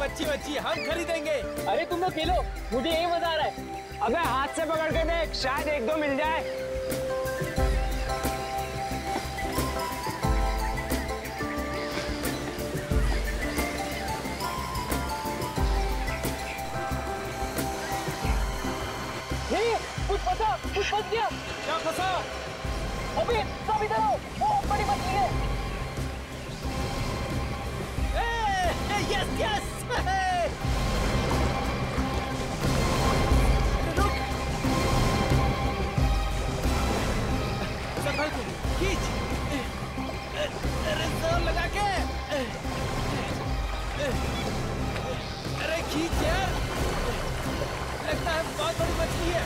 मच्छी हम खरीदेंगे। अरे तुम लोग खेलो, मुझे यही मजा आ रहा है। अबे हाथ से पकड़ के देख, शायद एक दो मिल जाए। कुछ फंस गया। क्या फंसा? अबे सब इधर आओ, बहुत बड़ी मछली है। Yes yes. संभाल के खींच। अरे जोर लगा के। अरे खींच यार, लगता है बहुत बड़ी मछली है।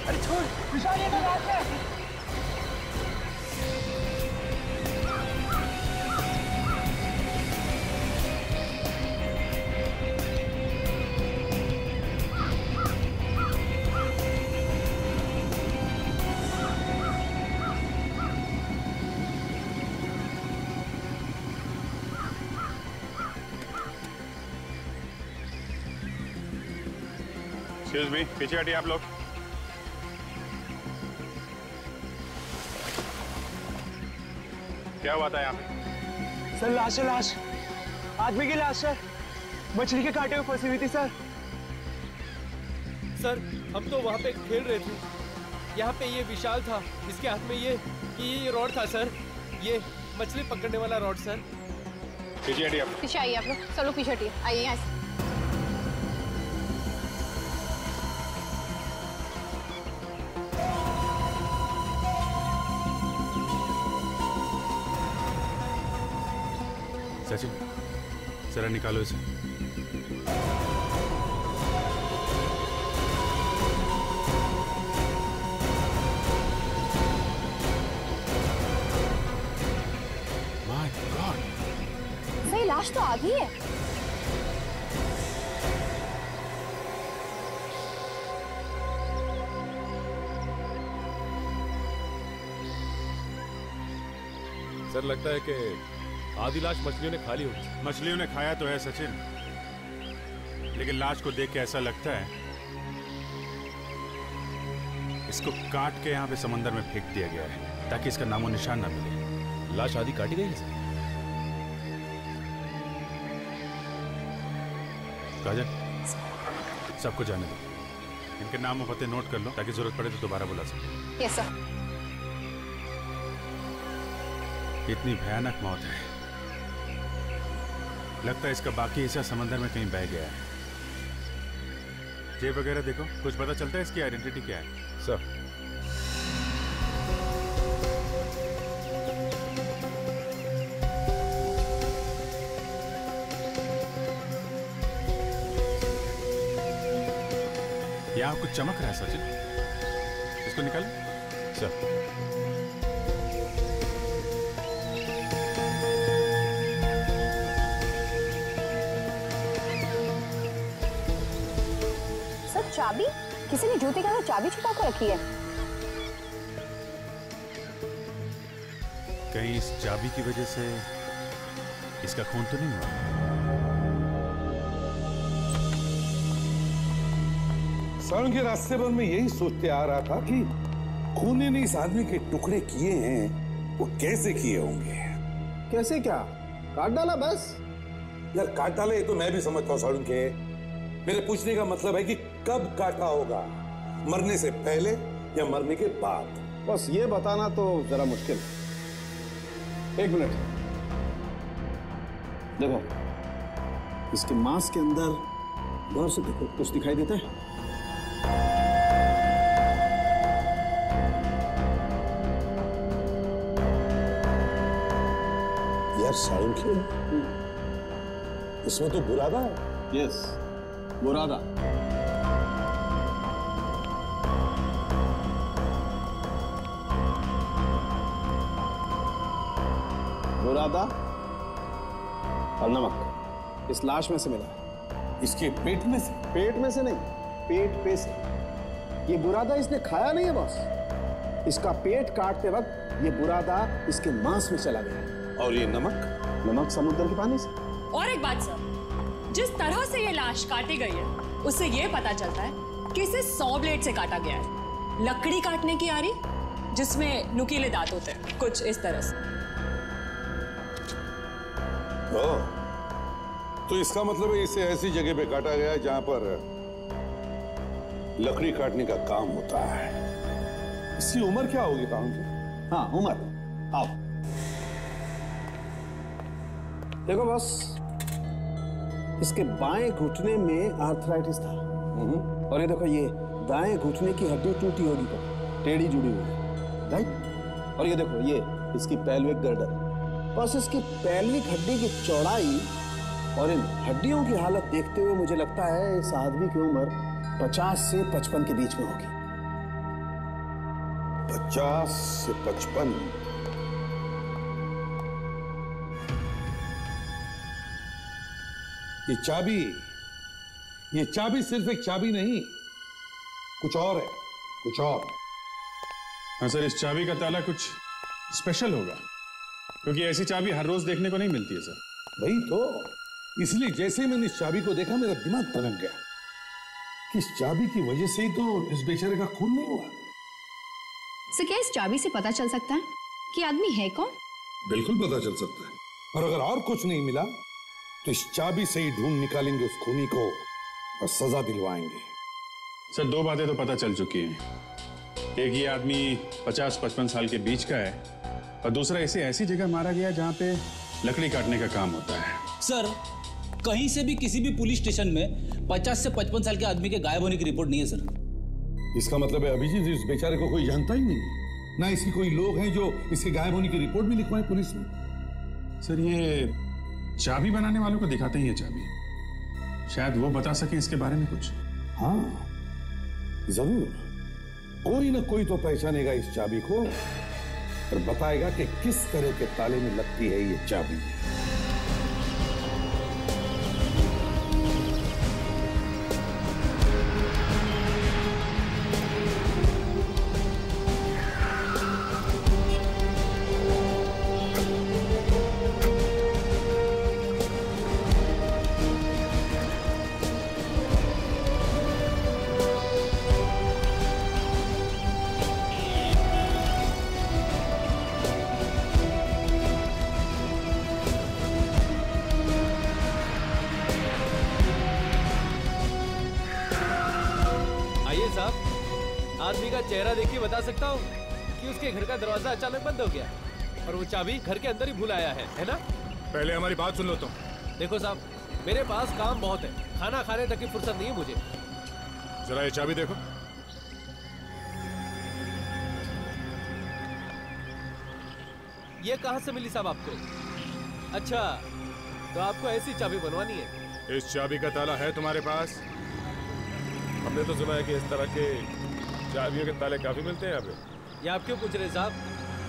अरे छोड़, विशाल ये तो रात है। एक्सक्यूज मी, पीछे हटिए आप लोग। क्या हुआ था यहाँ पे? सर लाश है, लाश आदमी की लाश है, मछली के कांटे में फंसी हुई थी सर। सर हम तो वहाँ पे खेल रहे थे, यहाँ पे ये विशाल था, इसके हाथ में ये रॉड था सर, ये मछली पकड़ने वाला रॉड सर। पीछे हटिए आप। पीछे आइए आप लोग, चलो पीछे हटिए, आइए यहाँ से। सचिन जरा निकालो इसे। माय गॉड, सही लाश तो आधी है। सर लगता है कि आधी लाश मछलियों ने खा ली होगी। मछलियों ने खाया तो है सचिन, लेकिन लाश को देख के ऐसा लगता है इसको काट के यहाँ पे समंदर में फेंक दिया गया है ताकि इसका नामो निशान ना मिले। लाश आधी काटी गई है सर। काजल सबको जाने दो, इनके नाम और पते नोट कर लो ताकि जरूरत पड़े तो दोबारा बुला सके। Yes sir. इतनी भयानक मौत है, लगता है इसका बाकी हिस्सा समंदर में कहीं बह गया है। जेब वगैरह देखो, कुछ पता चलता है इसकी आइडेंटिटी क्या है? सर यहाँ कुछ चमक रहा है सचिन, इसको निकालो। सर चाबी? किसी ने जूते के अंदर चाबी छुपा कर रखी है। कहीं इस चाबी की वजह से इसका खून तो नहीं हुआ? सड़क के रास्ते पर मैं यही सोचते आ रहा था कि खूनी ने इस आदमी के टुकड़े किए हैं, वो कैसे किए होंगे। कैसे क्या? काट डाला बस। यार काट डाले ये तो मैं भी समझता हूँ सड़क के, मेरे पूछने का मतलब है कि कब काटा होगा, मरने से पहले या मरने के बाद? बस ये बताना तो जरा मुश्किल है। एक मिनट देखो, इसके मांस के अंदर गौर से देखो, कुछ दिखाई देता है? यार साळुंखे, इसमें तो बुरादा है। यस, बुरादा। बुरादा और नमक इस लाश में से मिला। इसके पेट में से? पेट में से नहीं, पेट पे से। ये बुरादा इसने खाया नहीं है बॉस, इसका पेट काटते वक्त ये बुरादा इसके मांस में चला गया। और ये नमक? नमक समुद्र के पानी से। और एक बात सर, जिस तरह से ये लाश काटी गई है उससे ये पता चलता है कि इसे 100 ब्लेड से काटा गया है। लकड़ी काटने की आरी जिसमें नुकीले दांत होते हैं, कुछ इस तरह से। तो इसका मतलब है इसे ऐसी जगह पे काटा गया है जहां पर लकड़ी काटने का काम होता है। इसकी उम्र क्या होगी कानून जी? हाँ, उम्र। आओ देखो बस, इसके बाएं घुटने में आर्थराइटिस था। और ये देखो, ये दाएं घुटने की हड्डी टूटी होगी, तो टेढ़ी जुड़ी हुई है, राइट। और ये देखो, ये इसकी पेल्विक गर्डर। बस इसकी पेल्विक हड्डी की चौड़ाई और इन हड्डियों की हालत देखते हुए मुझे लगता है इस आदमी की उम्र 50 से 55 के बीच में होगी। 50 से 55? ये चाबी सिर्फ एक चाबी नहीं, कुछ और है, कुछ और। हाँ सर, इस चाबी का ताला कुछ स्पेशल होगा, क्योंकि ऐसी चाबी हर रोज देखने को नहीं मिलती है सर। वही तो, इसलिए जैसे ही मैंने इस चाबी को देखा मेरा दिमाग तनक गया कि इस चाबी की वजह से ही तो इस बेचारे का खून नहीं हुआ। सर, क्या इस चाबी से पता चल सकता है कि आदमी है कौन? बिल्कुल पता चल सकता है, और अगर और कुछ नहीं मिला तो इस चाबी से ही ढूंढ निकालेंगे उस खूनी को और सजा दिलवाएंगे। सर, 2 बातें तो पता चल चुकी हैं। एक, ये आदमी 50-55 साल के बीच का है, और दूसरा, इसे ऐसी जगह मारा गया जहां पे लकड़ी काटने का काम होता है। सर, कहीं से भी किसी भी पुलिस स्टेशन में 50 से 55 साल के आदमी के गायब होने की रिपोर्ट नहीं है सर। इसका मतलब है अभिजीत इस बेचारे को कोई जानता ही नहीं, ना इसकी कोई लोग हैं जो इसके गायब होने की रिपोर्ट भी लिखवाएं पुलिस में। सर, ये चाबी बनाने वालों को दिखाते ही है चाबी, शायद वो बता सके इसके बारे में कुछ। हाँ जरूर, कोई ना कोई तो पहचानेगा इस चाबी को और बताएगा कि किस तरह के ताले में लगती है ये चाबी। आदमी का चेहरा देख के बता सकता हूँ कि उसके घर का दरवाजा अचानक बंद हो गया और वो चाबी घर के अंदर ही भूल आया है ना? पहले हमारी बात सुन लो तुम। देखो साहब, मेरे पास काम बहुत है, खाना खाने तक की फुर्सत नहीं है मुझे। जरा ये चाबी देखो। ये कहाँ से मिली साहब आपको? अच्छा, तो आपको ऐसी चाबी बनवानी है? इस चाबी का ताला है तुम्हारे पास? हमने तो सुना है कि इस तरह के चाबियों के ताले काफी मिलते हैं यहाँ पे। ये आप क्यों पूछ रहे साहब?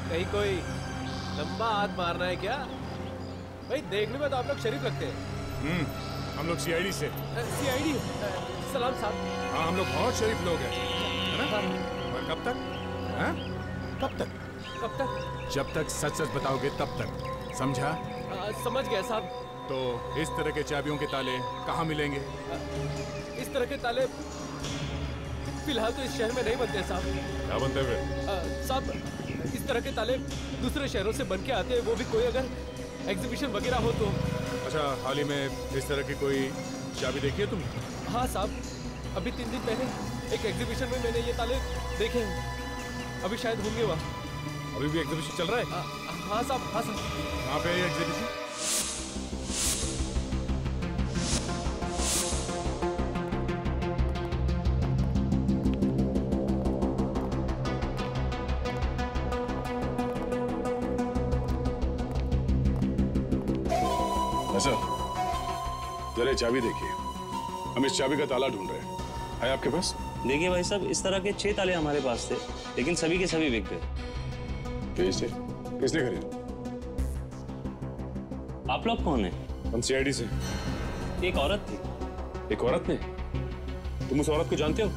कहीं कोई लंबा हाथ मारना है क्या? भाई देखने में तो आप लोग शरीफ लगते हैं। हम लोग सीआईडी से। सीआईडी? सलाम साहब। हाँ, हम लोग बहुत शरीफ लोग हैं, है ना? और कब तक? हाँ? कब तक? कब तक? जब तक सच सच बताओगे तब तक, समझा? समझ गया साहब। तो इस तरह के चाबियों के ताले कहाँ मिलेंगे? इस तरह के ताले फिलहाल तो इस शहर में नहीं बनते साहब। क्या बनते हुए? साहब, इस तरह के ताले दूसरे शहरों से बन के आते हैं, वो भी कोई अगर एग्जीबिशन वगैरह हो तो। अच्छा, हाल ही में इस तरह की कोई चाबी देखी है तुमने? हाँ साहब, अभी 3 दिन पहले एक एग्जीबिशन में मैंने ये ताले देखे हैं। अभी शायद होंगे वहाँ। अभी भी एग्जीबिशन चल रहा है? हाँ साहब, हाँ साहब। कहाँ पे है ये एग्जीबिशन? जरा चाबी देखिए, हम इस चाबी का ताला ढूंढ रहे हैं। है आपके पास? देखिए भाई साहब, इस तरह के 6 ताले हमारे पास थे, लेकिन सभी के सभी बिक गए। किसने खरीदा? आप लोग कौन हैं? हम सीआईडी से। एक औरत थी। एक औरत ने? तुम उस औरत को जानते हो?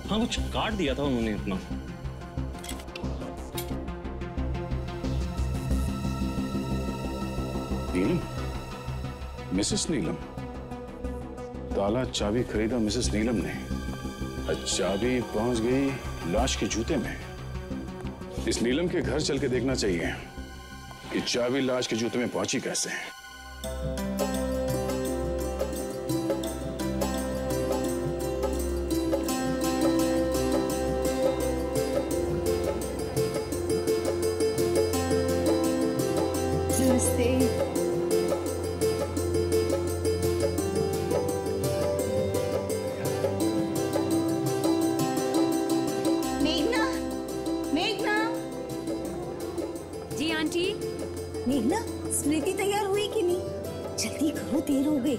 हाँ, कुछ काट दिया था उन्होंने अपना। नीलम, मिसेस नीलम। ताला चाबी खरीदा मिसेस नीलम ने, चाबी पहुंच गई लाश के जूते में। इस नीलम के घर चल के देखना चाहिए कि चाबी लाश के जूते में पहुंची कैसे। नमस्ते। मेघना, मेघना। जी आंटी। मेघना, स्मृति तैयार हुई कि नहीं? जल्दी करो, देर हो गई।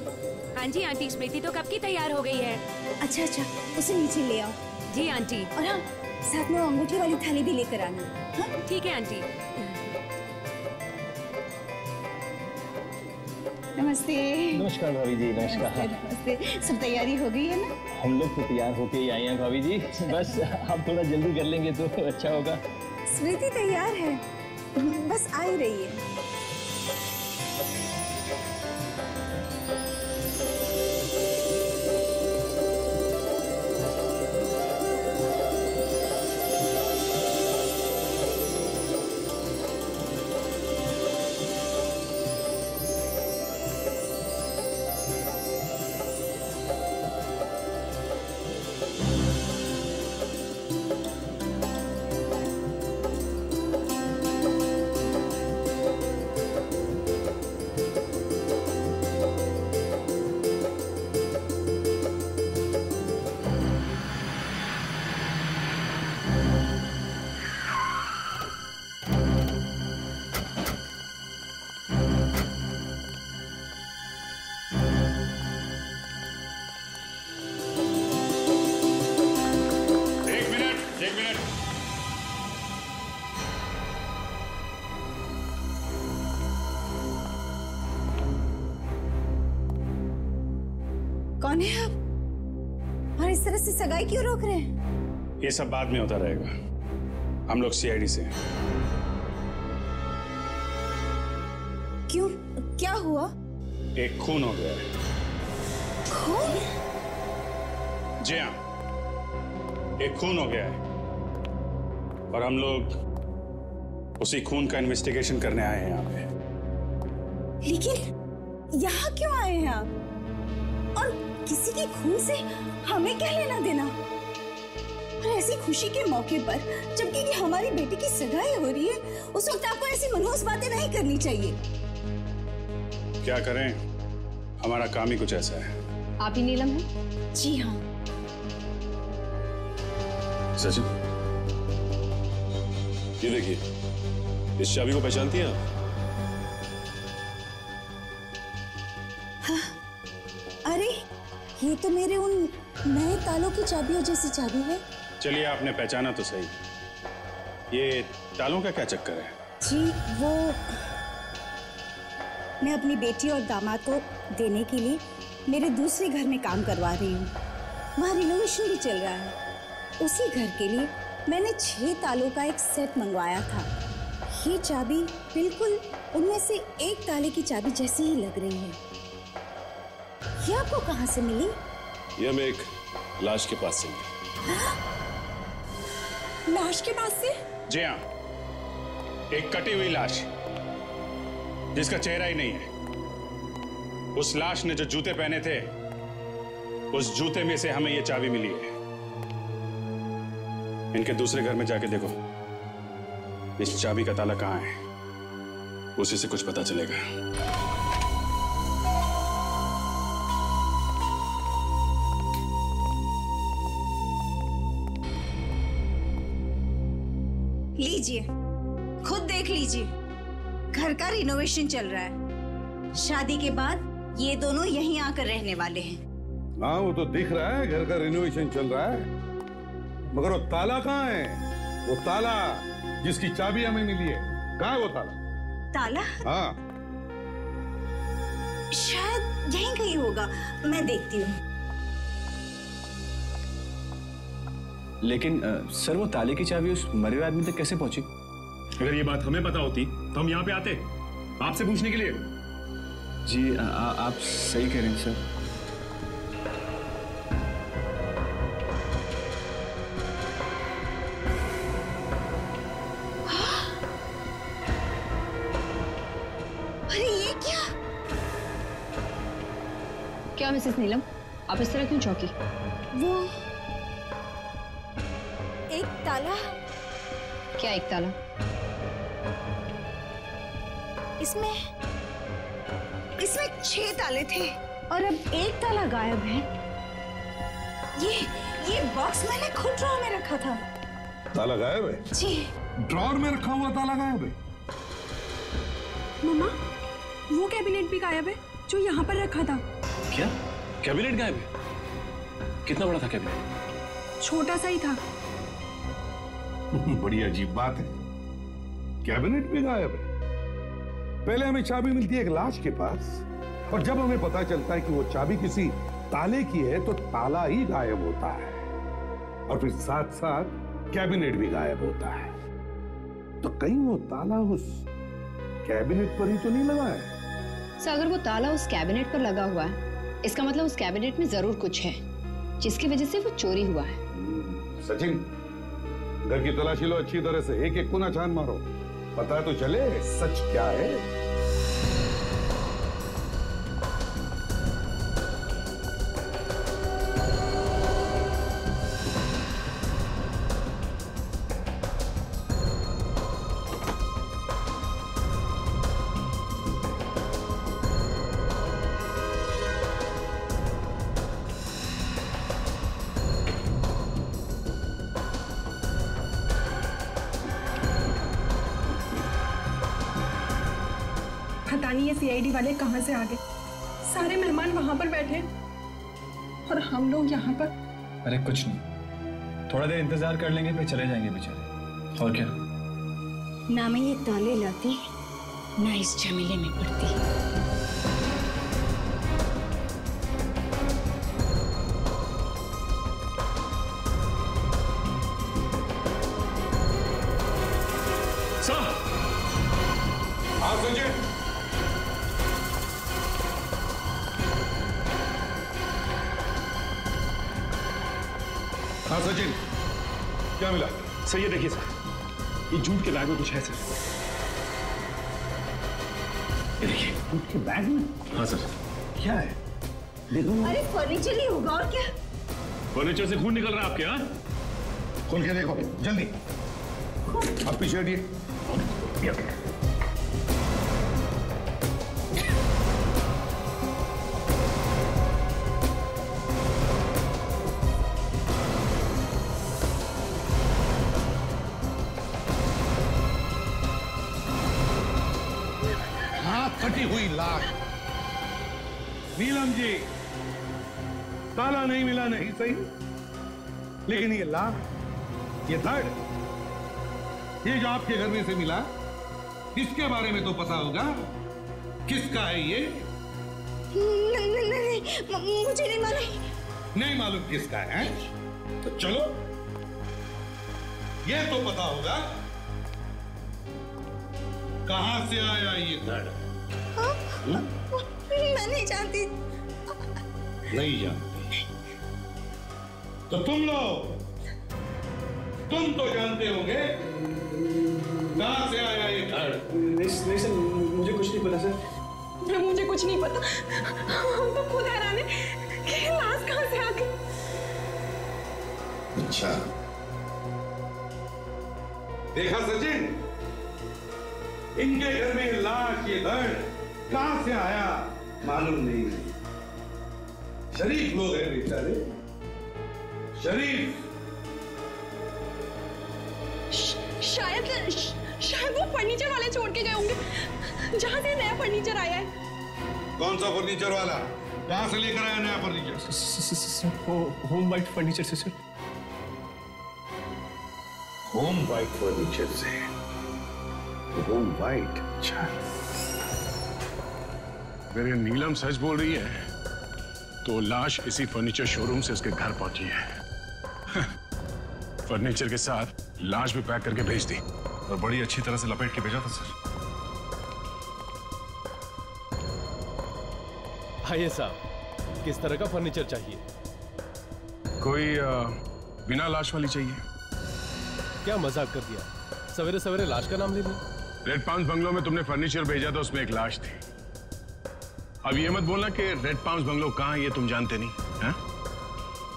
हाँ जी आंटी, स्मृति तो कब की तैयार हो गई है। अच्छा अच्छा, उसे नीचे ले आओ। जी आंटी। और हाँ, साथ में अंगूठी वाली थाली भी लेकर आना। हाँ? ठीक है आंटी। नमस्ते। नमस्कार भाभी जी। नमस्कार। नमस्ते। सब तैयारी हो गई है ना? हम लोग तो तैयार होके ही आए हैं भाभी जी, बस आप थोड़ा जल्दी कर लेंगे तो अच्छा होगा। स्मृति तैयार है, बस आ ही रही है। कौन है आप? और इस तरह से सगाई क्यों रोक रहे हैं? ये सब बाद में होता रहेगा। हम लोग सीआईडी से हैं। क्यों, क्या हुआ? एक खून हो गया है। खून? जी हाँ, एक खून हो गया है और हम लोग उसी खून का इन्वेस्टिगेशन करने आए हैं यहाँ पे। लेकिन यहाँ क्यों आए हैं आप? और किसी के खून से हमें क्या लेना देना? और ऐसी खुशी के मौके पर, जबकि हमारी बेटी की सगाई हो रही है, उस वक्त आपको ऐसी मनहूस बातें नहीं करनी चाहिए। क्या करें, हमारा काम ही कुछ ऐसा है। आप ही नीलम हैं? जी हाँ। सचिन, ये देखिए, इस चाबी को पहचानती हैं आप? हाँ, अरे ये तो मेरे उन नए तालों की चाबियों जैसी चाबी है। चलिए, आपने पहचाना तो सही। ये तालों का क्या चक्कर है? जी वो, मैं अपनी बेटी और दामाद को देने के लिए मेरे दूसरे घर में काम करवा रही हूँ। वहाँ रिनोवेशन भी चल रहा है। उसी घर के लिए मैंने 6 तालों का एक सेट मंगवाया था। ये चाबी बिल्कुल उनमें से एक ताले की चाबी जैसी ही लग रही है। ये आपको कहाँ से मिली? ये हमें एक लाश के पास से मिली। लाश के पास से? जी हाँ, एक कटी हुई लाश जिसका चेहरा ही नहीं है। उस लाश ने जो जूते पहने थे, उस जूते में से हमें ये चाबी मिली है। इनके दूसरे घर में जाके देखो, इस चाबी का ताला कहाँ है, उसी से कुछ पता चलेगा। लीजिए, खुद देख लीजिए। घर का रिनोवेशन चल रहा है। शादी के बाद ये दोनों यहीं आकर रहने वाले हैं। हाँ, वो तो दिख रहा है, घर का रिनोवेशन चल रहा है, मगर वो ताला कहाँ है? वो ताला जिसकी चाबी हमें मिली है, कहाँ है वो ताला? ताला? हाँ, शायद यहीं कहीं होगा, मैं देखती हूँ। लेकिन सर, वो ताले की चाबी उस मरे हुए आदमी तक कैसे पहुंची? अगर ये बात हमें पता होती तो हम यहाँ पे आते आपसे पूछने के लिए। जी आप सही कह रहे हैं सर। अरे ये क्या? क्या मिसेस नीलम, आप इस तरह क्यों चौंकी? वो एक ताला। क्या एक ताला? इसमें 6 ताले थे और अब एक ताला गायब है। ये बॉक्स मैंने खुद ड्रॉर में रखा था। ताला गायब है? जी। ड्रॉर में रखा हुआ ताला गायब है? मम्मा, वो कैबिनेट भी गायब है जो यहाँ पर रखा था। क्या कैबिनेट गायब है? कितना बड़ा था कैबिनेट? छोटा सा ही था। बड़ी अजीब बात है, कैबिनेट भी गायब है। पहले हमें चाबी मिलती है एक लाश के पास, और जब हमें पता चलता है कि वो चाबी किसी ताले की है तो ताला ही गायब होता है, और फिर साथ साथ कैबिनेट भी गायब होता है। तो कहीं वो ताला उस कैबिनेट पर ही तो नहीं लगा है? सर, अगर वो ताला उस कैबिनेट पर लगा हुआ है, इसका मतलब उस कैबिनेट में जरूर कुछ है जिसकी वजह से वो चोरी हुआ है। सचिन, घर की तलाशी लो अच्छी तरह से, एक एक कोना छान मारो, पता तो चले सच क्या है। पता नहीं ये सीआईडी वाले कहाँ से आ गए। सारे मेहमान वहां पर बैठे और हम लोग यहाँ पर। अरे कुछ नहीं, थोड़ा देर इंतजार कर लेंगे फिर चले जाएंगे बेचारे। और क्या? ना मैं ये ताले लाती ना इस झमेले में पड़ती। हाँ संजय। हाँ सचिन, क्या मिला? सर ये देखिए सर, ये जूट के बैग में कुछ है सर। ये देखिए। जूट के बैग में? हाँ सर। क्या है? देखो। अरे फर्नीचर ही होगा और क्या? फर्नीचर से खून निकल रहा है आपके? हाँ, खोल के देखो जल्दी। अब पीछे हटिए। फटी हुई लाश। नीलम जी, ताला नहीं मिला नहीं सही, लेकिन ये लाश, ये धड़, ये जो आपके घर में से मिला, इसके बारे में तो पता होगा। किसका है ये? नहीं, मुझे नहीं मालूम। नहीं मालूम किसका है? तो चलो, ये तो पता होगा कहां से आया ये धड़। मैं नहीं जानती। नहीं जानती? तो तुम तो जानते होंगे कहां से आया ये धड़। नहीं सर, मुझे कुछ नहीं पता सर। मुझे कुछ नहीं पता। हम तो खुद हैरान है कि लाश कहां से आ गई। अच्छा, देखा सचिन, इनके घर में लाश, ये धड़ कहां से आया मालूम नहीं। शरीफ लोग हैं बेचारे, शरीफ। शायद वो फर्नीचर वाले छोड़ के गए होंगे जहां से नया फर्नीचर आया है। कौन सा फर्नीचर वाला? कहां से लेकर आया नया फर्नीचर? होम वाइट फर्नीचर से सर। होम वाइट फर्नीचर से? Home white? अच्छा। अगर ये नीलम सच बोल रही है तो लाश इसी फर्नीचर शोरूम से उसके घर पहुंची है। फर्नीचर के साथ लाश भी पैक करके भेज दी, और बड़ी अच्छी तरह से लपेट के भेजा था सर। भाई साहब, किस तरह का फर्नीचर चाहिए? कोई बिना लाश वाली चाहिए। क्या मजाक कर दिया, सवेरे सवेरे लाश का नाम ले लिया। रेड पाम्स बंगलो में तुमने फर्नीचर भेजा था, उसमें एक लाश थी। अब ये मत बोलना कि रेड पाम्स बंगलो कहाँ है ये तुम जानते नहीं हैं?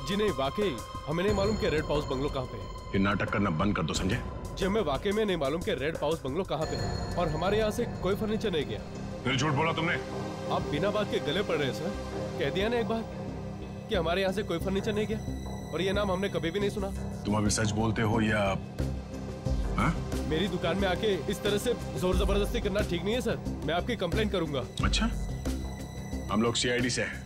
जी नहीं, वाकई हमें नहीं मालूम कि रेड पाउस बंगलो कहाँ पे है। ये नाटक करना बंद कर दो, समझे? जी हमें वाकई में नहीं मालूम कि रेड पाउस बंगलो कहाँ पे है और हमारे यहाँ से कोई फर्नीचर नहीं गया। फिर झूठ बोला तुमने। आप बिना बात के गले पड़ रहे हैं सर। कह दिया ना एक बार कि हमारे यहाँ से कोई फर्नीचर नहीं गया, और ये नाम हमने कभी भी नहीं सुना। तुम अभी सच बोलते हो या हा? मेरी दुकान में आके इस तरह से जोर जबरदस्ती करना ठीक नहीं है सर, मैं आपकी कंप्लेंट करूंगा। अच्छा, हम लोग सीआईडी से हैं।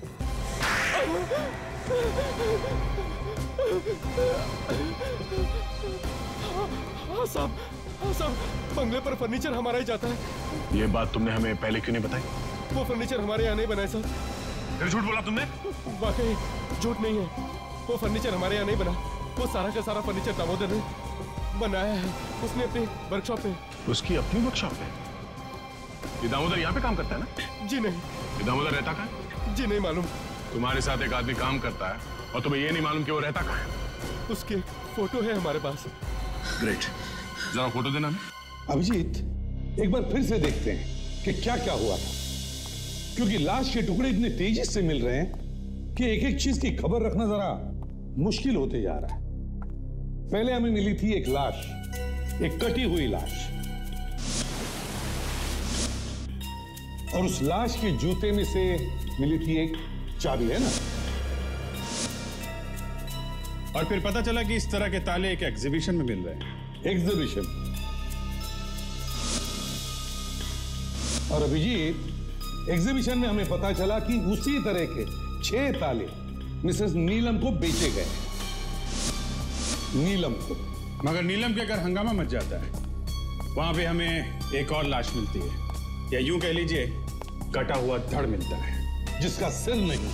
हाँ साहब, बंगले पर फर्नीचर हमारा ही जाता है। ये बात तुमने हमें पहले क्यों नहीं बताई? वो फर्नीचर हमारे यहाँ नहीं बना है सर। फिर झूठ बोला तुमने। वाकई झूठ नहीं है, वो फर्नीचर हमारे यहाँ नहीं बना। वो सारा का सारा फर्नीचर दामोदर ने बनाया है, उसने अपनी वर्कशॉप में। उसकी अपनी वर्कशॉप है? ये दामोदर यहाँ पे काम करता है ना? जी नहीं। ये दामोदर रहता कहाँ है? जी नहीं मालूम। तुम्हारे साथ एक आदमी काम करता है और तुम्हें ये नहीं मालूम कि वो रहता कहाँ है? उसकी फोटो है हमारे पास। ग्रेट, जरा फोटो देना हमें। अभिजीत, एक बार फिर से देखते हैं कि क्या क्या हुआ था, क्योंकि लाश के टुकड़े इतने तेजी से मिल रहे हैं कि एक एक चीज की खबर रखना जरा मुश्किल होते जा रहा है। पहले हमें मिली थी एक लाश, एक कटी हुई लाश, और उस लाश के जूते में से मिली थी एक चाबी, है ना? और फिर पता चला कि इस तरह के ताले एक एग्जीबिशन में मिल रहे हैं। एग्जीबिशन। और अभिजीत, एग्जीबिशन में हमें पता चला कि उसी तरह के 6 ताले मिसेस नीलम को बेचे गए। नीलम को। मगर नीलम के घर हंगामा मच जाता है, वहां पे हमें एक और लाश मिलती है, या यूं कह लीजिए कटा हुआ धड़ मिलता है, जिसका सिर नहीं।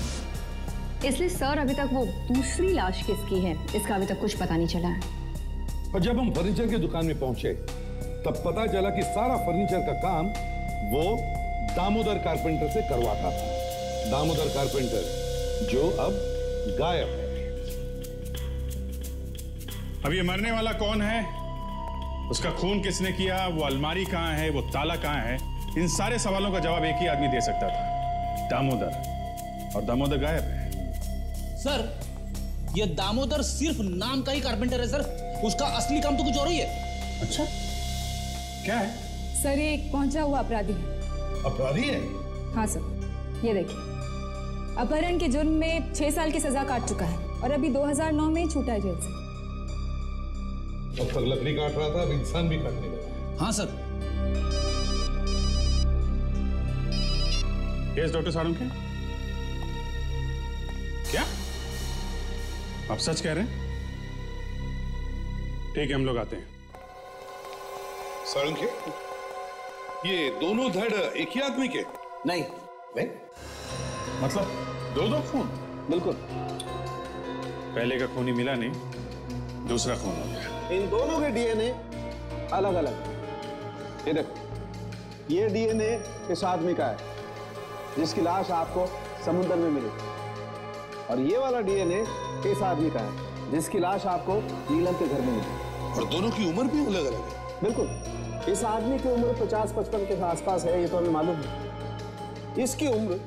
इसलिए सर अभी तक वो दूसरी लाश किसकी है इसका अभी तक कुछ पता नहीं चला है। और जब हम फर्नीचर की दुकान में पहुंचे तब पता चला कि सारा फर्नीचर का काम वो दामोदर कारपेंटर से करवाता था। दामोदर कारपेंटर जो अब गायब है। अब ये मरने वाला कौन है, उसका खून किसने किया, वो अलमारी कहां है, वो ताला कहां है, इन सारे सवालों का जवाब एक ही आदमी दे सकता था, दामोदर। और दामोदर गायब है। सर, ये दामोदर सिर्फ नाम का ही कारपेंटर है सर, उसका असली काम तो कुछ और ही है। अच्छा, क्या है? सर, ये एक पहुंचा हुआ अपराधी है। अपराधी है? हाँ सर, ये देखिए, अपहरण के जुर्म में 6 साल की सजा काट चुका है और अभी 2009 में ही छूटा है जेल से। अब तक लकड़ी काट रहा था, अब इंसान भी काटने लगा। हाँ सर। यस डॉक्टर साळुंखे, क्या आप सच कह रहे हैं? ठीक है, हम लोग आते हैं। साळुंखे, ये दोनों धड़ एक ही आदमी के? नहीं। मतलब दो खून? बिल्कुल। पहले का खून ही मिला नहीं, दूसरा खून हो गया। इन दोनों के डीएनए अलग अलग है। ये देखो, ये डीएनए इस आदमी का है जिसकी लाश आपको समुद्र में मिली, और ये वाला डीएनए इस आदमी का है जिसकी लाश आपको नीलम के घर में मिली। और दोनों की उम्र भी अलग अलग है? बिल्कुल। इस आदमी की उम्र 50-55 के आसपास है, ये तो हमें मालूम है। इसकी उम्र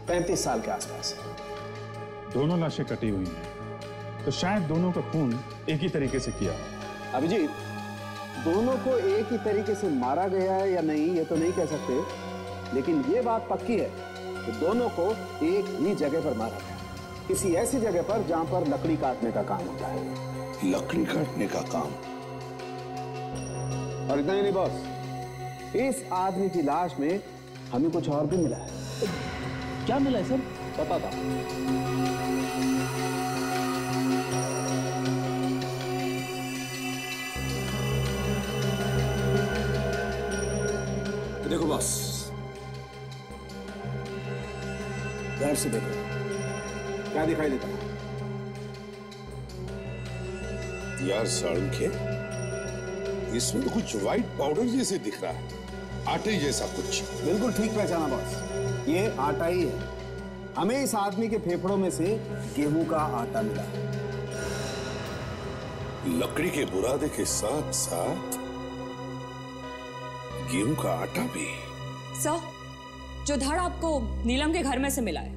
35 साल के आसपास है। दोनों लाशें कटी हुई हैं, तो शायद दोनों का खून एक ही तरीके से किया। अभिजीत, दोनों को एक ही तरीके से मारा गया है या नहीं ये तो नहीं कह सकते, लेकिन ये बात पक्की है कि दोनों को एक ही जगह पर मारा गया, किसी ऐसी जगह पर जहां पर लकड़ी काटने का काम होता है। लकड़ी काटने का काम? और इतना ही नहीं बॉस, इस आदमी की लाश में हमें कुछ और भी मिला है। क्या मिला है सर? बताता हूं। देखो बॉस, ध्यान से देखो, क्या दिखाई देता है? यार साळुंखे, इसमें तो कुछ व्हाइट पाउडर जैसे दिख रहा है, आटे जैसा कुछ। बिल्कुल ठीक पहचाना बॉस, ये आटा ही है। हमें इस आदमी के फेफड़ों में से गेहूं का आटा मिला। लकड़ी के बुरादे के साथ साथ गेहूं का आटा भी। सर, जो धड़ आपको नीलम के घर में से मिला है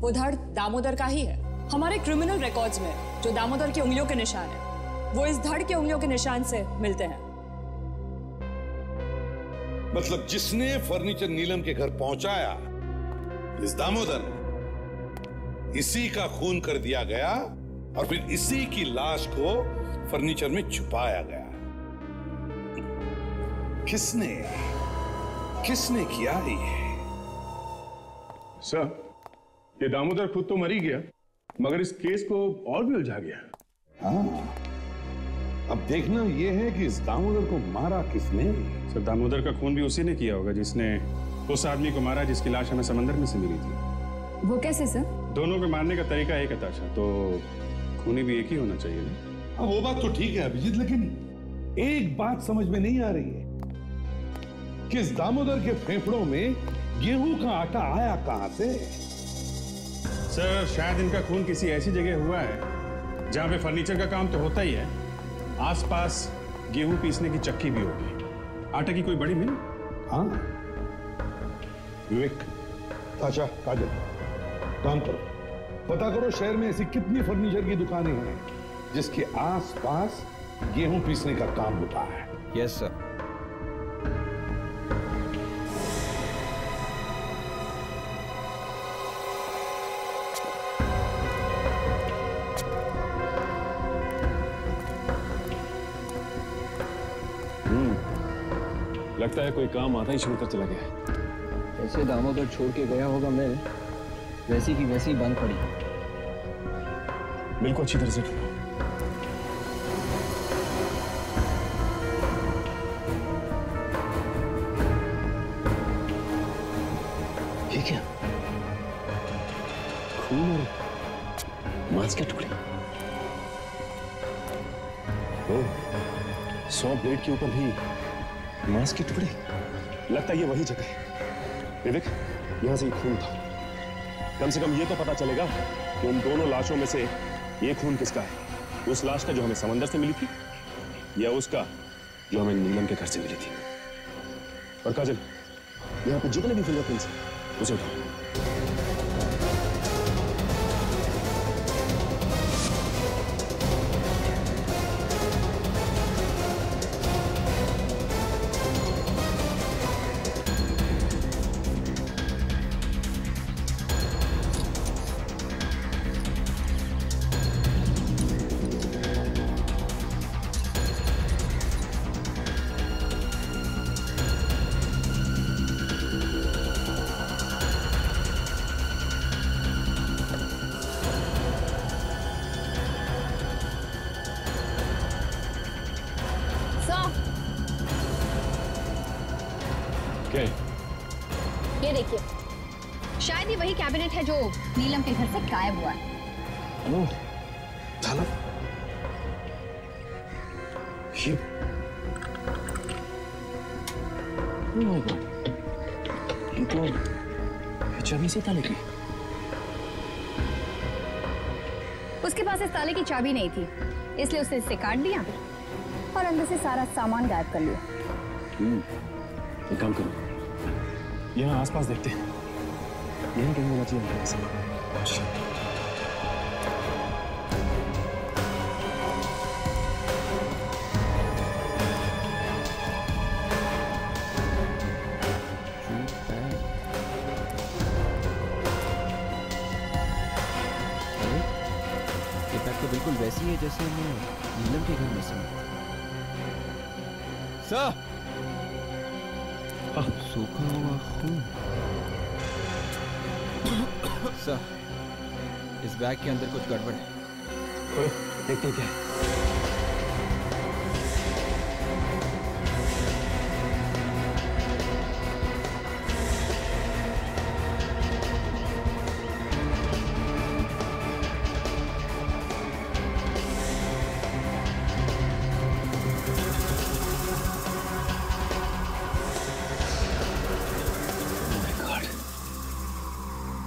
वो धड़ दामोदर का ही है। हमारे क्रिमिनल रिकॉर्ड्स में जो दामोदर की उंगलियों के निशान है वो इस धड़ के उंगलियों के निशान से मिलते हैं। मतलब जिसने फर्नीचर नीलम के घर पहुंचाया इस दामोदर ने, इसी का खून कर दिया गया और फिर इसी की लाश को फर्नीचर में छुपाया गया। किसने किया ये? सर, ये दामोदर खुद तो मर ही गया, मगर इस केस को और भी उलझा गया। हाँ, अब देखना यह है कि इस दामोदर को मारा किसने। सर, दामोदर का खून भी उसी ने किया होगा जिसने उस आदमी को मारा जिसकी लाश हमें समंदर में से मिली थी। वो कैसे सर? दोनों के मारने का तरीका एक है ताशा, तो खूनी भी एक ही होना चाहिए ना। हाँ, वो बात तो ठीक है अभिजीत, लेकिन एक बात समझ में नहीं आ रही है कि इस दामोदर के फेफड़ों में गेहूं का आटा आया कहां से? सर, शायद इनका खून किसी ऐसी जगह हुआ है जहां पे फर्नीचर का काम तो होता ही है, आसपास गेहूं पीसने की चक्की भी होगी, आटा की कोई बड़ी मिल। हाँ विवेक, ताशा, काजल, काम करो, पता करो शहर में ऐसी कितनी फर्नीचर की दुकानें हैं जिसके आसपास गेहूं पीसने का काम होता है। Yes sir. लगता है कोई काम आधा ही छोड़कर चला गया। जैसे दामोदर छोड़ के गया होगा मिल, वैसी की वैसी बंद पड़ी। मिल को अच्छी तरह से ढूंढो। ये क्या? खून और मांस के टुकड़े। ओह, 100 ब्लेड के ऊपर भी मांस के टुकड़े। लगता है ये वही जगह है। विवेक, यहां से खून था। कम से कम ये तो पता चलेगा कि उन दोनों लाशों में से ये खून किसका है। उस लाश का जो हमें समंदर से मिली थी या उसका जो हमें नीलम के घर से मिली थी। और काजल, यहां पे जितने भी फिंगरप्रिंट्स हैं उसे उठाओ। ये देखिए, शायद ये वही कैबिनेट है जो नीलम के घर से गायब हुआ है। ओह, थाला। ये ओह माय गॉड, ये तो चाबी से ताले की। उसके पास इस ताले की चाबी नहीं थी, इसलिए उसने इसे काट दिया और अंदर से सारा सामान गायब कर लिया। एक काम करो, यहाँ आसपास देखते हैं, यहीं कहीं होना चाहिए। तो बिल्कुल वैसी है जैसे मैं नीलम के घर में से। सर, सूखा हुआ खून। सर, इस बैग के अंदर कुछ गड़बड़ है। देखते क्या है।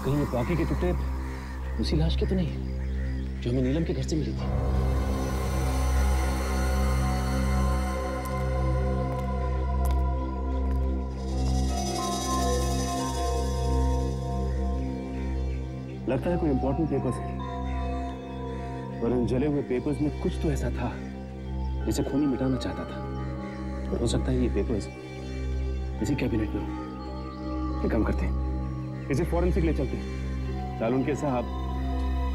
कहीं ये बाकी के टुकड़े उसी लाश के तो नहीं जो हमें नीलम के घर से मिली थी? लगता है कोई इंपॉर्टेंट पेपर्स है और इन जले हुए पेपर्स में कुछ तो ऐसा था जिसे खूनी मिटाना चाहता था। और हो सकता है ये पेपर्स इसी कैबिनेट में हो। काम करते हैं, इसे फॉरेंसिक ले चलते हैं। सालून के साहब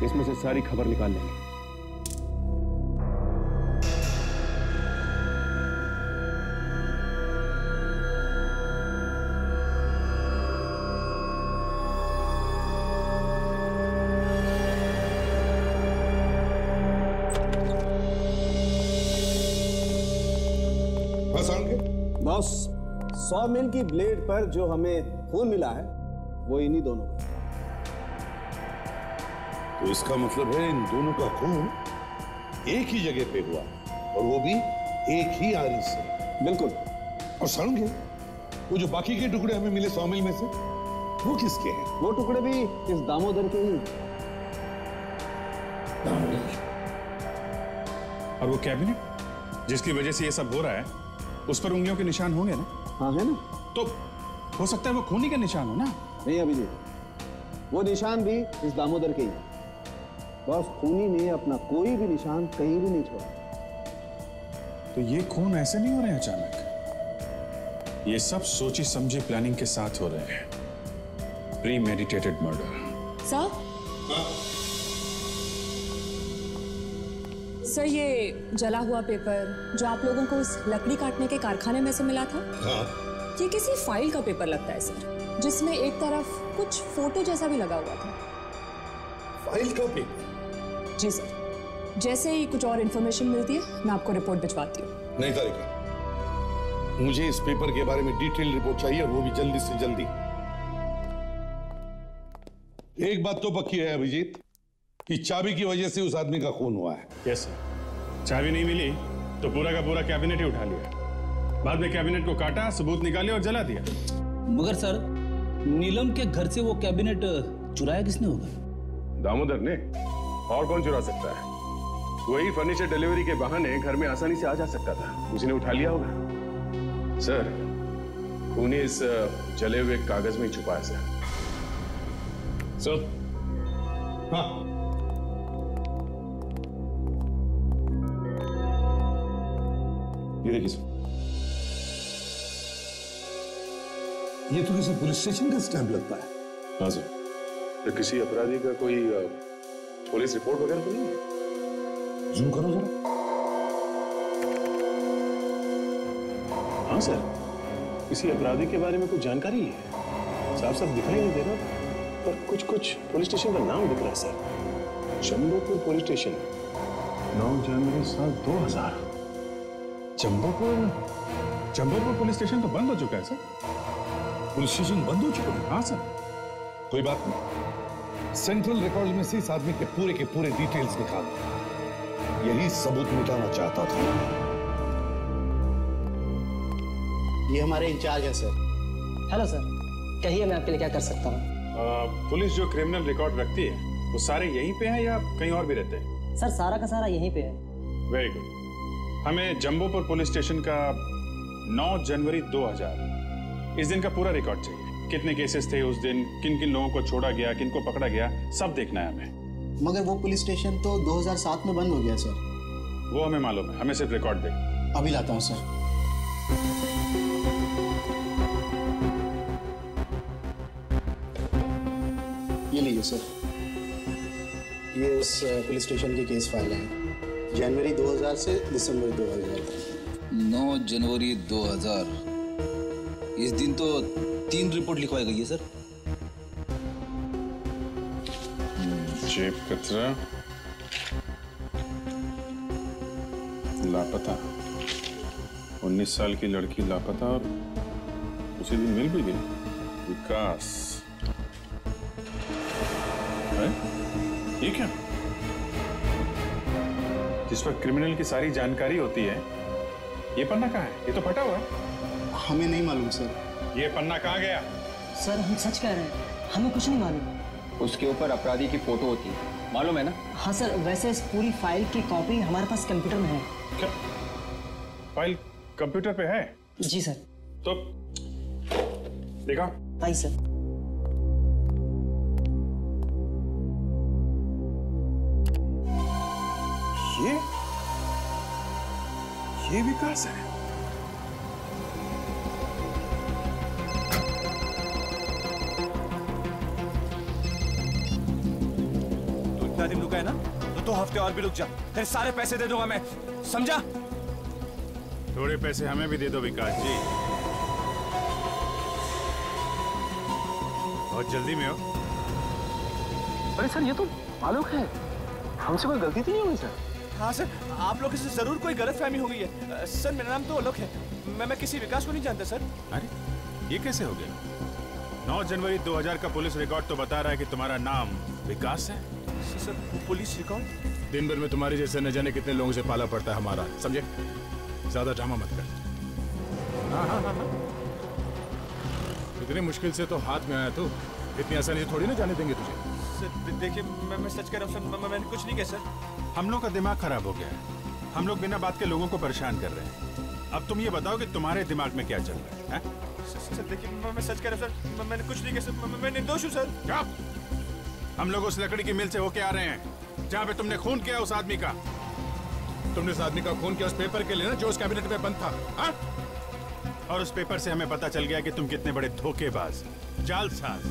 इसमें से सारी खबर निकाल लेंगे। बॉस, 100 मिल की ब्लेड पर जो हमें खून मिला है वो इन्हीं दोनों का। तो इसका मतलब है इन दोनों का खून एक ही जगह पे हुआ और वो भी एक ही आरी से। बिल्कुल। और समझे वो जो बाकी के टुकड़े हमें मिले 100 मिल में से वो किसके हैं? वो टुकड़े भी इस दामोदर के ही। और वो कैबिनेट जिसकी वजह से ये सब हो रहा है उस पर उंगलियों के निशान होंगे ना? हाँ है ना। तो हो सकता है वो खूनी का निशान हो ना? नहीं अभिजीत, वो निशान भी इस दामोदर के ही। बस खूनी ने अपना कोई भी निशान कहीं भी नहीं छोड़ा। तो ये खून ऐसे नहीं हो रहे हैं अचानक, ये सब सोची समझी प्लानिंग के साथ हो रहे हैं। प्रीमेडिटेटेड मर्डर। सर सर, ये जला हुआ पेपर जो आप लोगों को उस लकड़ी काटने के कारखाने में से मिला था, ये किसी फाइल का पेपर लगता है सर, जिसमें एक तरफ कुछ फोटो जैसा भी लगा हुआ था। फाइल का पेपर? जी सर, जैसे ही कुछ और इन्फॉर्मेशन मिलती है मैं आपको रिपोर्ट भिजवाती हूँ। नहीं तारिका, मुझे इस पेपर के बारे में डिटेल रिपोर्ट चाहिए और वो भी जल्दी से जल्दी। एक बात तो पक्की है अभिजीत कि चाबी की वजह से उस आदमी का खून हुआ है। यस सर, चाबी नहीं मिली तो पूरा का पूरा कैबिनेट ही उठा लिया। बाद में कैबिनेट को काटा, सबूत निकाले और जला दिया। मगर सर, नीलम के घर से वो कैबिनेट चुराया किसने होगा? दामोदर ने। और कौन चुरा सकता है? वही फर्नीचर डिलीवरी के बहाने घर में आसानी से आ जा सकता था, उसी ने उठा लिया होगा। सर, खूनी इस जले हुए कागज में छुपा है सर। हाँ, ये देखिए सर, ये तो किसी पुलिस स्टेशन का स्टैंप लगता है। हाँ सर। तो किसी अपराधी का कोई पुलिस रिपोर्ट वगैरह तो नहीं है? जूम करो जरा। हाँ सर, किसी अपराधी के बारे में कुछ जानकारी है? साफ साफ दिखाई नहीं दे रहा, पर कुछ कुछ पुलिस स्टेशन का नाम दिख रहा है सर। जम्बोपुर पुलिस स्टेशन, 9 जनवरी साल 2000। जम्बोपुर पुलिस स्टेशन तो बंद हो चुका है सर। पुलिस स्टेशन बंद हो चुका है? हाँ सर। कोई बात नहीं, सेंट्रल रिकॉर्ड में से इस आदमी के पूरे डिटेल्स निकालो। यही सबूत मिटाना चाहता था। ये हमारे इंचार्ज है सर। हेलो सर, कहिए मैं आपके लिए क्या कर सकता हूँ? पुलिस जो क्रिमिनल रिकॉर्ड रखती है वो सारे यहीं पे हैं या कहीं और भी रहते हैं? सर सारा का सारा यहीं पे है। Very good. हमें जम्बोपुर पुलिस स्टेशन का 9 जनवरी 2000 इस दिन का पूरा रिकॉर्ड चाहिए। कितने केसेस थे उस दिन, किन किन लोगों को छोड़ा गया, किन को पकड़ा गया, सब देखना है हमें। मगर वो पुलिस स्टेशन तो 2007 में बंद हो गया सर। वो हमें मालूम है, हमें सिर्फ रिकॉर्ड दे। अभी लाता हूँ सर। ये लीजिए सर, ये उस पुलिस स्टेशन की केस फाइल है, जनवरी 2000 से दिसंबर 2000। 9 जनवरी 2000। इस दिन तो 3 रिपोर्ट लिखवाई गई है सर। जेब कतरा लापता, 19 साल की लड़की लापता और उसी दिन मिल भी गई। विकास है? ये क्या? जिस पर क्रिमिनल की सारी जानकारी होती है, ये पन्ना कहाँ है? ये तो फटा हुआ है। हमें नहीं मालूम सर। ये पन्ना कहाँ गया? सर हम सच कह रहे हैं, हमें कुछ नहीं मालूम। उसके ऊपर अपराधी की फोटो होती है, मालूम है ना? हाँ सर, वैसे इस पूरी फाइल की कॉपी हमारे पास कंप्यूटर में है। क्या फाइल कंप्यूटर पे है? जी सर। तो देखा? आई सर। ये विकास है। तू इतना दिन रुका है ना, तो 2 हफ्ते और भी रुक जा, तेरे सारे पैसे दे दूंगा मैं, समझा? थोड़े पैसे हमें भी दे दो विकास जी, बहुत जल्दी में हो। अरे सर, ये तो आलोक है, हमसे कोई गलती तो नहीं हुई सर? हाँ सर, आप लोगों से जरूर कोई गलतफहमी हो गई है। सर मेरा नाम तो आलोक है, मैं किसी विकास को नहीं जानता सर। अरे ये कैसे हो गया? 9 जनवरी 2000 का पुलिस रिकॉर्ड तो बता रहा है कि तुम्हारा नाम विकास है। Sir police record? दिन भर में तुम्हारे जैसे न जाने कितने लोगों से पाला पड़ता है हमारा, समझे? ज्यादा ड्रामा मत कर। हाँ। इतनी मुश्किल से तो हाथ में आया तू, इतनी आसानी से थोड़ी ना जाने देंगे तुझे। सर देखिए, मैं सच कह रहा हूँ सर, मैंने कुछ नहीं किया सर। हम लोग का दिमाग खराब हो गया है, हम लोग बिना बात के लोगों को परेशान कर रहे हैं। अब तुम ये बताओ कि तुम्हारे दिमाग में क्या चल रहा है? सर देखिए, मैं सच कह रहा हूँ सर, मैंने कुछ नहीं किया सर, मैं निर्दोष हूँ सर। क्या? हम लोग उस लकड़ी की मिल से होके आ रहे हैं जहाँ पे तुमने खून किया उस आदमी का। तुमने उस आदमी का खून किया उस पेपर के लिए ना, जो उस कैबिनेट में बंद था, हा? और उस पेपर से हमें पता चल गया कि तुम कितने बड़े धोखेबाज, जालसाज,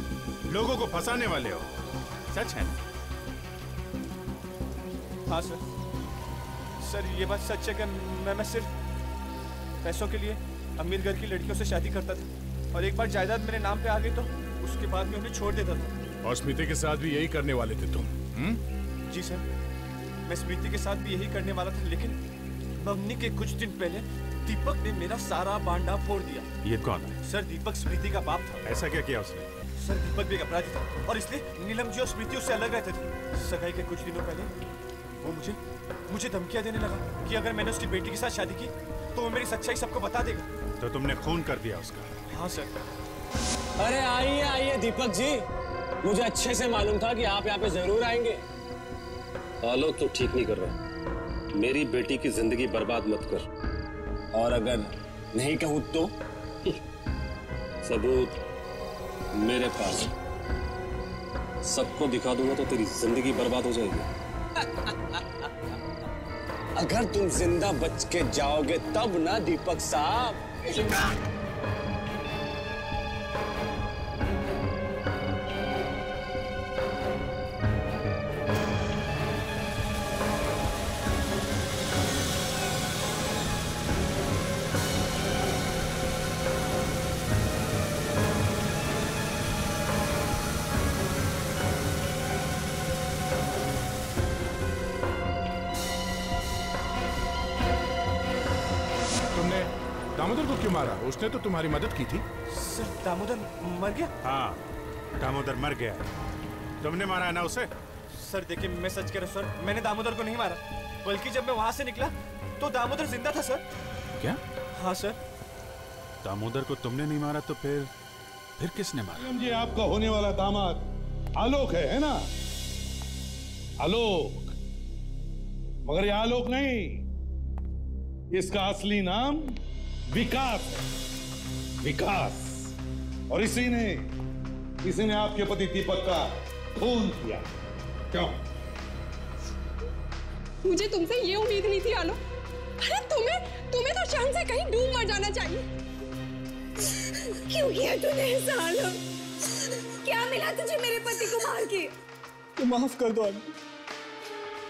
लोगों को फंसाने वाले हो। सच है ना? हाँ सर ये बात सच है कि मैं सिर्फ पैसों के लिए अमीर घर की लड़कियों से शादी करता था, और एक बार जायदाद मेरे नाम पे आ गई तो उसके बाद में उन्हें छोड़ देता था। और स्मृति के साथ भी यही करने वाले थे तुम? जी सर, मैं स्मृति के साथ भी यही करने वाला था, लेकिन मम्मी के कुछ दिन पहले दीपक ने मेरा सारा बांडा फोड़ दिया। ये कौन है? सर दीपक स्मृति का बाप था। ऐसा क्या किया उसने? सर दीपक भी एक अपराधी था, और इसलिए नीलम जी और स्मृति उससे अलग रहते थे। सगाई के कुछ दिनों पहले वो मुझे धमकियां देने लगा कि अगर मैंने उसकी बेटी के साथ शादी की तो वो मेरी सच्चाई सबको बता देगा। तो तुमने खून कर दिया उसका? हाँ सर। अरे आइए दीपक जी, मुझे अच्छे से मालूम था कि आप यहाँ पे जरूर आएंगे। आलोक तो ठीक नहीं कर रहा, मेरी बेटी की जिंदगी बर्बाद मत कर। और अगर नहीं कहूँ तो? सबूत मेरे पास, सबको दिखा दूंगा तो तेरी जिंदगी बर्बाद हो जाएगी। अगर तुम जिंदा बच के जाओगे तब ना दीपक साहब। दामोदर को क्यों मारा? उसने तो तुम्हारी मदद की थी। सर दामोदर मर गया? हाँ, दामोदर मर गया। तुमने मारा है ना उसे? सर देखिए, मैं सच कह रहा हूँ सर, मैंने दामोदर को नहीं मारा, बल्कि जब मैं वहां से निकला तो दामोदर जिंदा था सर। क्या? हाँ सर। दामोदर को तुमने नहीं मारा तो फिर किसने मारा? जी आपका होने वाला दामाद आलोक है ना? आलोक, मगर ये आलोक नहीं, इसका असली नाम विकास है। विकास। और इसी ने आपके पति दीपक का खून किया। क्यों? मुझे तुमसे ये उम्मीद नहीं थी आलोक। अरे तुम्हें तो शान से कहीं डूब मर जाना चाहिए। क्यों किया तूने ऐसा आलोक? क्या मिला तुझे मेरे पति को मार के? तो माफ कर दो आलोक,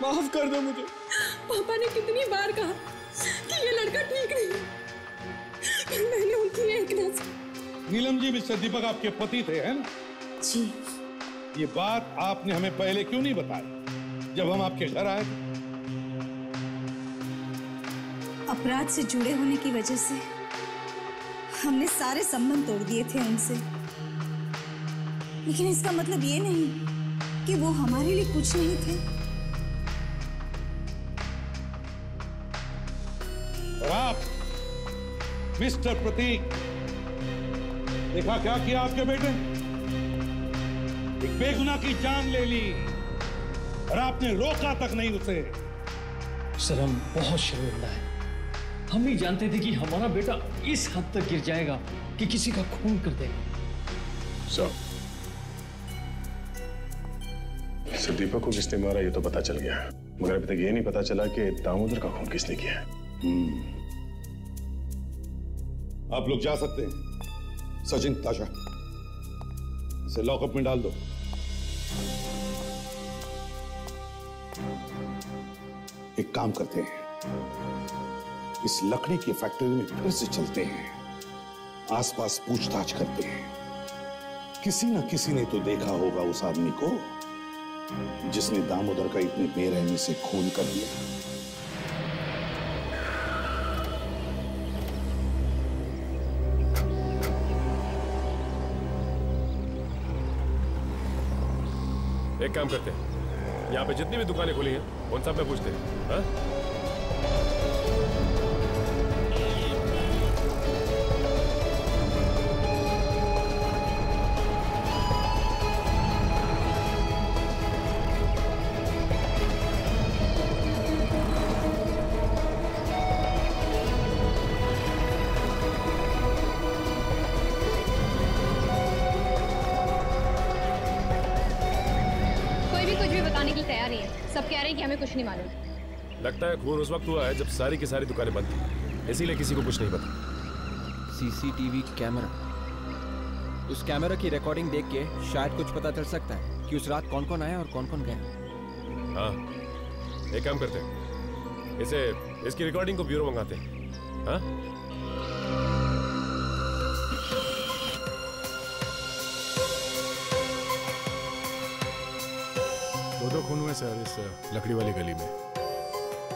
माफ कर दो मुझे। पापा ने कितनी बार कहा कि ये लड़का ठीक नहीं है, मैंने उनकी एक नजर। नीलम जी, मिस्टर दीपक आपके पति थे, है ना? जी। ये बात आपने हमें पहले क्यों नहीं बताई जब हम आपके घर आए थे? अपराध से जुड़े होने की वजह से हमने सारे संबंध तोड़ दिए थे उनसे, लेकिन इसका मतलब ये नहीं कि वो हमारे लिए कुछ नहीं थे। और आप मिस्टर प्रतीक, देखा क्या किया आपके बेटे ने? एक बेगुनाह की जान ले ली और आपने रोका तक नहीं उसे। सर हम बहुत शर्मिंदा है। हम नहीं जानते थे कि हमारा बेटा इस हद तक गिर जाएगा कि किसी का खून कर देगा। सर दीपक को किसने मारा ये तो पता चल गया, मगर अभी तक ये नहीं पता चला कि दामोदर का खून किसने किया है। आप लोग जा सकते हैं। सचिन, ताशा, इसे लॉकअप में डाल दो। एक काम करते हैं, इस लकड़ी की फैक्ट्री में फिर से चलते हैं, आसपास पूछताछ करते हैं। किसी न किसी ने तो देखा होगा उस आदमी को जिसने दामोदर का इतनी बेरहमी से खून कर दिया। एक काम करते हैं, यहाँ पे जितनी भी दुकानें खुली हैं उन सब में पूछते हैं। हाँ? सब कह रहे हैं कि हमें कुछ नहीं मालूम। लगता है खून उस वक्त हुआ है जब सारी की सारी दुकानें बंद थी, इसीलिए किसी को कुछ नहीं पता। सीसीटीवी कैमरा, उस कैमरा की रिकॉर्डिंग देख के शायद कुछ पता चल सकता है कि उस रात कौन कौन आया और कौन कौन गया। हाँ, एक काम करते हैं, इसकी रिकॉर्डिंग को ब्यूरो मंगाते हैं। हाँ? दो खून हुए सर इस लकड़ी वाली गली में,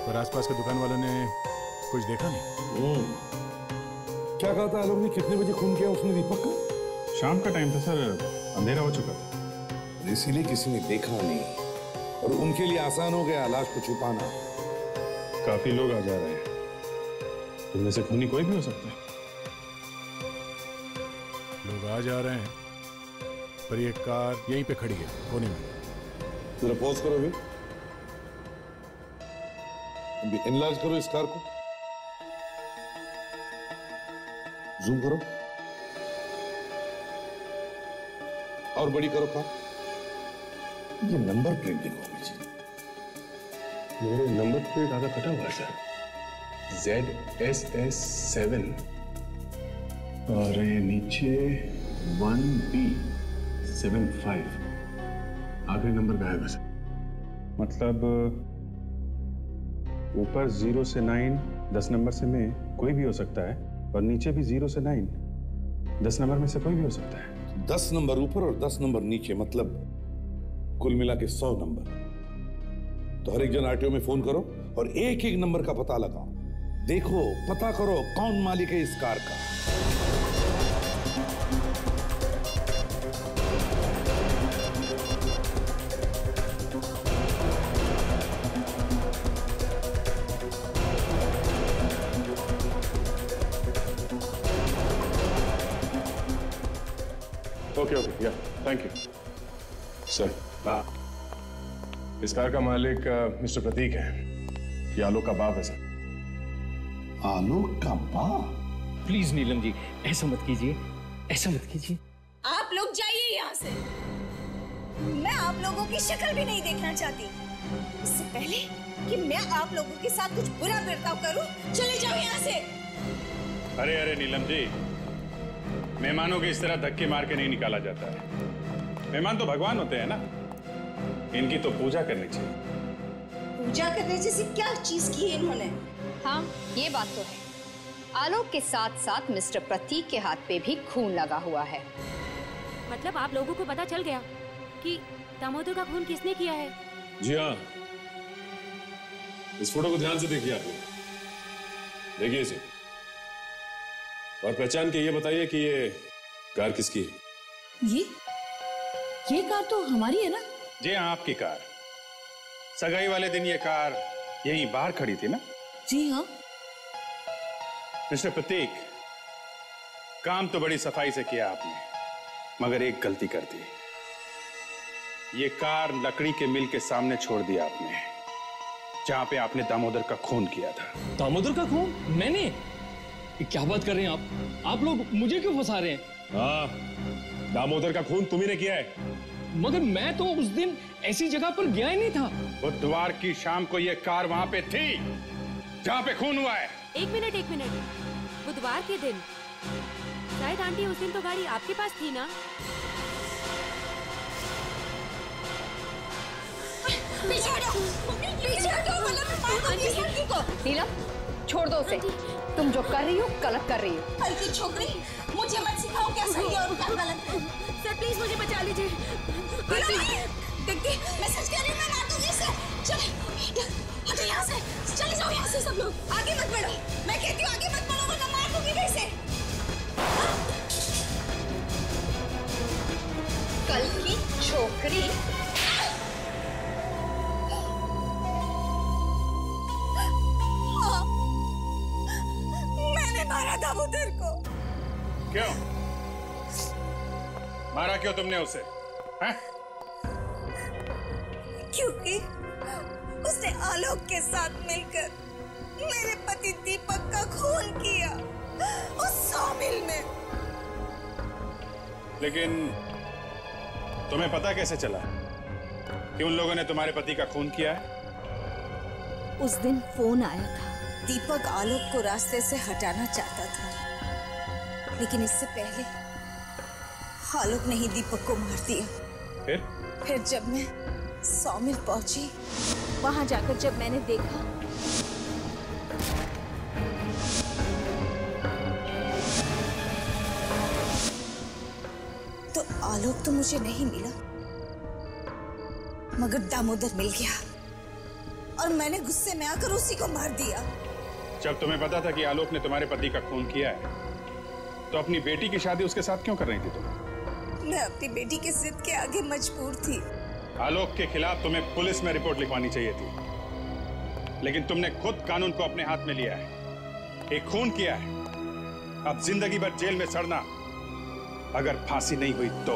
पर आसपास के दुकान वालों ने कुछ देखा नहीं। क्या कहा था आलोक ने, कितने बजे खून किया उसने दीपक का? शाम का टाइम था सर, अंधेरा हो चुका था। इसीलिए किसी ने देखा नहीं और उनके लिए आसान हो गया लाश को छुपाना। काफी लोग आ जा रहे हैं, इनमें से खूनी कोई भी हो सकता है। लोग आ जा रहे हैं, पर ये कार यहीं पे खड़ी है कोने में। जरा पॉज करो अभी एनलार्ज करो इस कार को, जूम करो और बड़ी करो कार। ये नंबर प्लेट देखो मुझे। मेरे नंबर प्लेट आधा कटा हुआ है सर, ZSS7 और ये नीचे 1B75, आखिरी नंबर गायब है सर। मतलब ऊपर 0 से 9 10 नंबर से में कोई भी हो सकता है, और नीचे भी 0 से 9 10 नंबर में से कोई भी हो सकता है। 10 नंबर ऊपर और 10 नंबर नीचे, मतलब कुल मिला के 100 नंबर। तो हर एक जन आरटीओ में फोन करो और एक एक नंबर का पता लगाओ। देखो, पता करो कौन मालिक है इस कार का। ओके, या थैंक यू सर। इस कार का मालिक मिस्टर प्रतीक है, ये आलोक का बाप है सर। आलोक का बाप? प्लीज नीलम जी, ऐसा मत कीजिए, ऐसा मत कीजिए। आप लोग जाइए यहाँ से, मैं आप लोगों की शक्ल भी नहीं देखना चाहती। इससे पहले कि मैं आप लोगों के साथ कुछ बुरा बर्ताव करूं, चले जाओ यहाँ से। अरे अरे नीलम जी, मेहमानों को इस तरह धक्के मार के नहीं निकाला जाता है। मेहमान तो भगवान होते हैं ना, इनकी तो पूजा करनी चाहिए। पूजा करने जैसी क्या चीज की है इन्होंने? हाँ, ये बात तो है। आलोक के साथ साथ मिस्टर प्रतीक के हाथ पे भी खून लगा हुआ है। मतलब आप लोगों को पता चल गया कि दामोदर का खून किसने किया है? जी हाँ, इस फोटो को ध्यान से देखिए आप लोग, देखिए इसे और पहचान के ये बताइए कि ये कार किसकी है। ये कार तो हमारी है ना? जी हाँ, आपकी कार। सगाई वाले दिन ये कार यहीं बाहर खड़ी थी ना? जी हाँ। मिस्टर प्रतीक, काम तो बड़ी सफाई से किया आपने, मगर एक गलती कर दी। ये कार लकड़ी के मिल के सामने छोड़ दिया आपने, जहां पे आपने दामोदर का खून किया था। दामोदर का खून? मैंने? ये क्या बात कर रहे हैं आप लोग मुझे क्यों फंसा रहे हैं? हाँ, दामोदर का खून तुम्ही ने किया है। मगर मैं तो उस दिन ऐसी जगह पर गया ही नहीं था। बुधवार की शाम को ये कार वहां पे थी जहां पे खून हुआ है। एक मिनट, बुधवार के दिन? शायद आंटी उस दिन तो गाड़ी आपके पास थी ना? पीछे हटो, नीलम, छोड़ दो उसे। तुम जो कर रही हो गलत कर रही हो। हल्की छोकरी, मुझे मत सिखाओ क्या सही है और क्या गलत है। सर प्लीज मुझे बचा लीजिए। देखिए, मैं सच कह रही हूँ, मैं मार दूंगी इसे। चलो, हटो यहाँ से, चले जाओ यहाँ से सब लोग। आगे मत बढ़ो, मैं कहती हूँ आगे मत बढ़ो वरना मार दूंगी मैं इसे। कल की छोकरी। हाँ, मैंने मारा दामोदर को। क्यों मारा? क्यों तुमने उसे? हैं? क्योंकि उसने आलोक के साथ मिलकर मेरे पति दीपक का खून किया उस सॉमिल में। लेकिन तुम्हें पता कैसे चला कि उन लोगों ने तुम्हारे पति का खून किया है? उस दिन फोन आया था। दीपक आलोक को रास्ते से हटाना चाहता था, लेकिन इससे पहले आलोक ने ही दीपक को मार दिया। फिर जब मैं सॉमिल पहुंची, वहां जाकर जब मैंने देखा तो आलोक तो मुझे नहीं मिला, मगर दामोदर मिल गया और मैंने गुस्से में आकर उसी को मार दिया। जब तुम्हें पता था कि आलोक ने तुम्हारे पति का खून किया है, तो अपनी बेटी की शादी उसके साथ क्यों कर रही थी तुम? मैं अपनी बेटी की जिद के आगे मजबूर थी। आलोक के खिलाफ तुम्हें पुलिस में रिपोर्ट लिखवानी चाहिए थी, लेकिन तुमने खुद कानून को अपने हाथ में लिया है। एक खून किया है, अब जिंदगी भर जेल में सड़ना, अगर फांसी नहीं हुई तो।